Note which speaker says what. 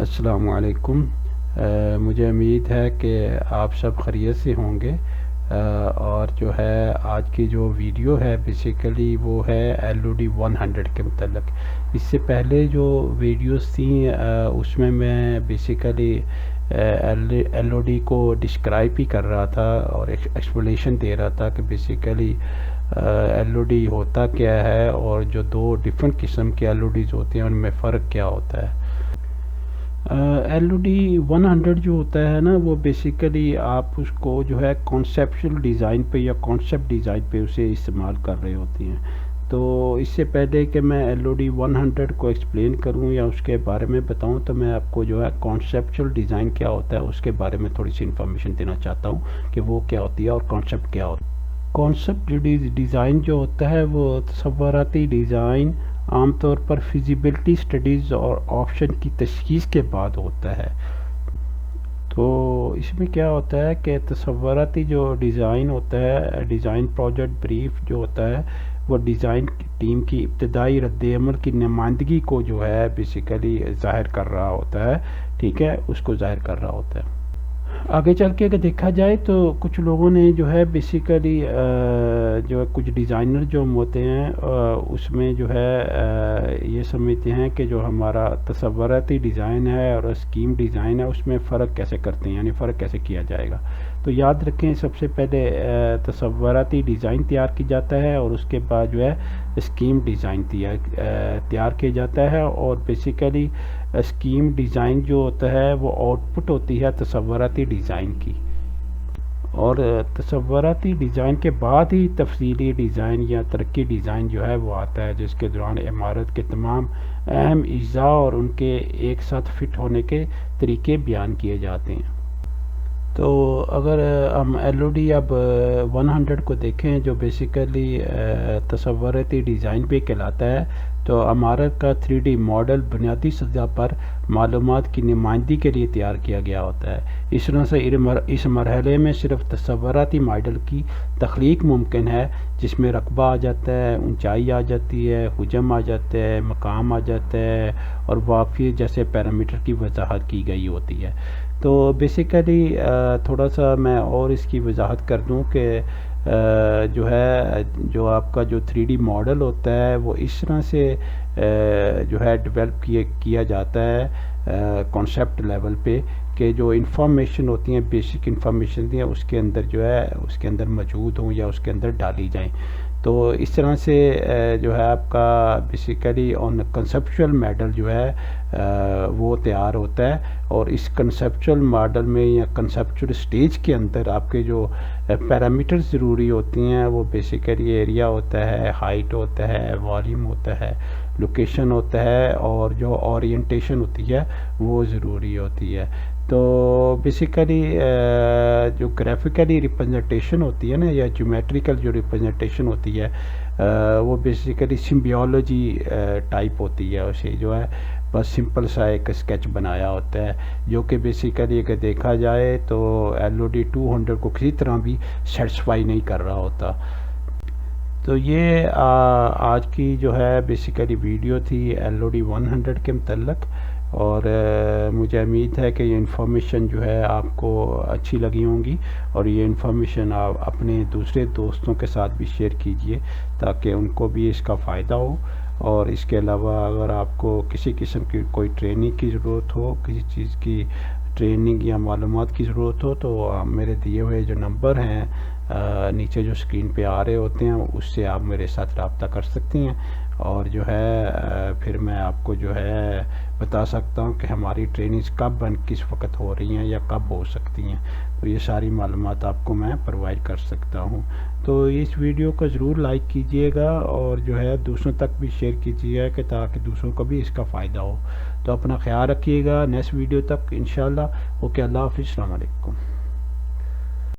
Speaker 1: السلام علیکم۔ مجھے امید ہے کہ آپ سب خیریت سے ہوں گے، اور جو ہے آج کی جو ویڈیو ہے بیسیکلی وہ ہے LOD 100 کے متعلق۔ اس سے پہلے جو ویڈیوز تھیں اس میں بیسیکلی LOD کو ڈسکرائب ہی کر رہا تھا اور ایکسپلینیشن دے رہا تھا کہ بیسیکلی LOD ہوتا کیا ہے اور جو دو ڈیفرنٹ قسم کے LODs ہوتے ہیں ان میں فرق کیا ہوتا ہے۔ LOD 100 جو ہوتا ہے نا وہ بیسیکلی آپ اس کو جو ہے کانسیپچل ڈیزائن پہ یا کانسیپٹ ڈیزائن پہ اسے استعمال کر رہے ہوتے ہیں۔ تو اس سے پہلے کہ میں LOD 100 کو ایکسپلین کروں یا اس کے بارے میں بتاؤں تو میں آپ کو جو ہے کانسیپچل ڈیزائن کیا ہوتا ہے اس کے بارے میں تھوڑی سی انفارمیشن دینا چاہتا ہوں کہ وہ کیا ہوتی ہے اور کانسیپٹ کیا ہوتا ہے۔ کانسیپٹ ڈیزائن جو ہوتا ہے وہ تصوراتی ڈیزائن عام طور پر فیزیبلٹی سٹڈیز اور آپشن کی تشخیص کے بعد ہوتا ہے۔ تو اس میں کیا ہوتا ہے کہ تصوراتی جو ڈیزائن ہوتا ہے، ڈیزائن پروجیکٹ بریف جو ہوتا ہے وہ ڈیزائن ٹیم کی ابتدائی رد عمل کی نمائندگی کو جو ہے بیسیکلی ظاہر کر رہا ہوتا ہے، ٹھیک ہے، اس کو ظاہر کر رہا ہوتا ہے۔ آگے چل کے اگر دیکھا جائے تو کچھ لوگوں نے جو ہے بیسیکلی جو ہے کچھ ڈیزائنر جو ہوتے ہیں اس میں جو ہے یہ سمجھتے ہیں کہ جو ہمارا تصوراتی ڈیزائن ہے اور اسکیم ڈیزائن ہے اس میں فرق کیسے کرتے ہیں، یعنی فرق کیسے کیا جائے گا۔ تو یاد رکھیں سب سے پہلے تصوراتی ڈیزائن تیار کی جاتا ہے اور اس کے بعد جو ہے اسکیم ڈیزائن تیار کیا جاتا ہے، اور بیسیکلی اسکیم ڈیزائن جو ہوتا ہے وہ آؤٹ پٹ ہوتی ہے تصوراتی ڈیزائن کی، اور تصوراتی ڈیزائن کے بعد ہی تفصیلی ڈیزائن یا ترقی ڈیزائن جو ہے وہ آتا ہے، جس کے دوران عمارت کے تمام اہم اجزاء اور ان کے ایک ساتھ فٹ ہونے کے طریقے بیان کیے جاتے ہیں۔ تو اگر ہم LOD اب 100 کو دیکھیں جو بیسیکلی تصوراتی ڈیزائن پہ کہلاتا ہے، تو عمارت کا 3D ماڈل بنیادی سطح پر معلومات کی نمائندگی کے لیے تیار کیا گیا ہوتا ہے۔ اس طرح سے اس مرحلے میں صرف تصوراتی ماڈل کی تخلیق ممکن ہے، جس میں رقبہ آ جاتا ہے، اونچائی آ جاتی ہے، حجم آ جاتا ہے، مقام آ جاتا ہے، اور واقفیت جیسے پیرامیٹر کی وضاحت کی گئی ہوتی ہے۔ تو بیسیکلی تھوڑا سا میں اور اس کی وضاحت کر دوں کہ جو ہے جو آپ کا جو 3D ماڈل ہوتا ہے وہ اس طرح سے جو ہے ڈیولپ کیا جاتا ہے کانسیپٹ لیول پہ کہ جو انفارمیشن ہوتی ہیں، بیسک انفارمیشن دی ہیں، اس کے اندر جو ہے اس کے اندر موجود ہوں یا اس کے اندر ڈالی جائیں۔ تو اس طرح سے جو ہے آپ کا بیسیکلی آن کنسیپچول ماڈل جو ہے وہ تیار ہوتا ہے، اور اس کنسیپچول ماڈل میں یا کنسیپچول سٹیج کے اندر آپ کے جو پیرامیٹر ضروری ہوتی ہیں وہ بیسیکلی ایریا ہوتا ہے، ہائٹ ہوتا ہے، والیوم ہوتا ہے، لوکیشن ہوتا ہے، اور جو اورینٹیشن ہوتی ہے وہ ضروری ہوتی ہے۔ تو بیسیکلی جو گرافیکلی ریپرزنٹیشن ہوتی ہے نا یا جیومیٹریکل جو ریپرزنٹیشن ہوتی ہے وہ بیسیکلی سمبیولوجی ٹائپ ہوتی ہے، اسے جو ہے بس سمپل سا ایک اسکیچ بنایا ہوتا ہے، جو کہ بیسیکلی اگر دیکھا جائے تو LOD 200 کو کسی طرح بھی سیٹسفائی نہیں کر رہا ہوتا۔ تو یہ آج کی جو ہے بیسیکلی ویڈیو تھی LOD 100 کے متعلق، اور مجھے امید ہے کہ یہ انفارمیشن جو ہے آپ کو اچھی لگی ہوں گی، اور یہ انفارمیشن آپ اپنے دوسرے دوستوں کے ساتھ بھی شیئر کیجئے تاکہ ان کو بھی اس کا فائدہ ہو۔ اور اس کے علاوہ اگر آپ کو کسی قسم کی کوئی ٹریننگ کی ضرورت ہو، کسی چیز کی ٹریننگ یا معلومات کی ضرورت ہو، تو میرے دیے ہوئے جو نمبر ہیں نیچے جو اسکرین پہ آ رہے ہوتے ہیں اس سے آپ میرے ساتھ رابطہ کر سکتے ہیں، اور جو ہے پھر میں آپ کو جو ہے بتا سکتا ہوں کہ ہماری ٹریننگز کب کس وقت ہو رہی ہیں یا کب ہو سکتی ہیں۔ تو یہ ساری معلومات آپ کو میں پرووائڈ کر سکتا ہوں۔ تو اس ویڈیو کو ضرور لائک کیجئے گا اور جو ہے دوسروں تک بھی شیئر کیجئے گا کہ تاکہ دوسروں کو بھی اس کا فائدہ ہو۔ تو اپنا خیال رکھیے گا، نیکسٹ ویڈیو تک انشاءاللہ۔ اوکے، اللہ حافظ، السلام علیکم۔